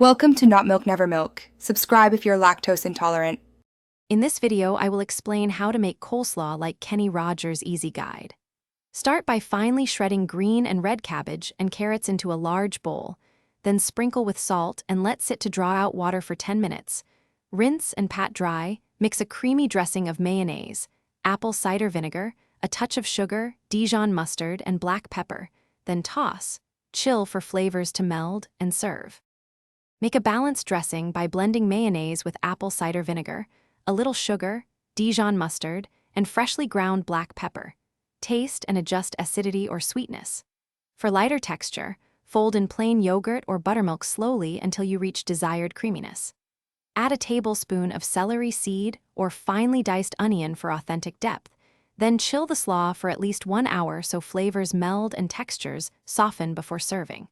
Welcome to Not Milk Never Milk. Subscribe if you're lactose intolerant. In this video, I will explain how to make coleslaw like Kenny Rogers' Easy Guide. Start by finely shredding green and red cabbage and carrots into a large bowl, then sprinkle with salt and let sit to draw out water for 10 minutes. Rinse and pat dry, mix a creamy dressing of mayonnaise, apple cider vinegar, a touch of sugar, Dijon mustard, and black pepper, then toss, chill for flavors to meld, and serve. Make a balanced dressing by blending mayonnaise with apple cider vinegar, a little sugar, Dijon mustard, and freshly ground black pepper. Taste and adjust acidity or sweetness. For lighter texture, fold in plain yogurt or buttermilk slowly until you reach desired creaminess. Add a tablespoon of celery seed or finely diced onion for authentic depth, then chill the slaw for at least 1 hour so flavors meld and textures soften before serving.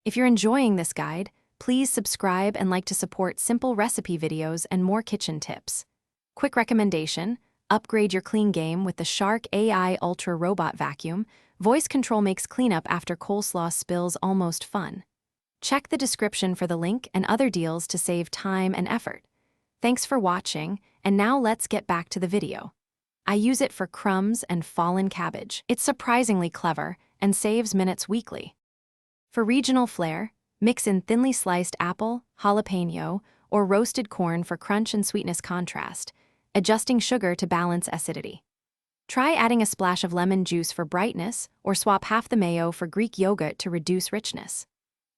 If you're enjoying this guide, please subscribe and like to support simple recipe videos and more kitchen tips. Quick recommendation: upgrade your clean game with the Shark AI Ultra Robot Vacuum. Voice control makes cleanup after coleslaw spills almost fun. Check the description for the link and other deals to save time and effort. Thanks for watching, and now let's get back to the video. I use it for crumbs and fallen cabbage. It's surprisingly clever and saves minutes weekly. For regional flair, mix in thinly sliced apple, jalapeno, or roasted corn for crunch and sweetness contrast, adjusting sugar to balance acidity. Try adding a splash of lemon juice for brightness, or swap half the mayo for Greek yogurt to reduce richness.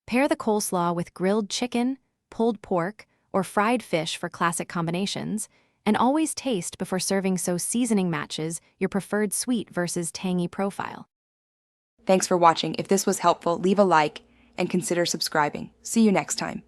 Pair the coleslaw with grilled chicken, pulled pork, or fried fish for classic combinations, and always taste before serving so seasoning matches your preferred sweet versus tangy profile. Thanks for watching. If this was helpful, leave a like and consider subscribing. See you next time.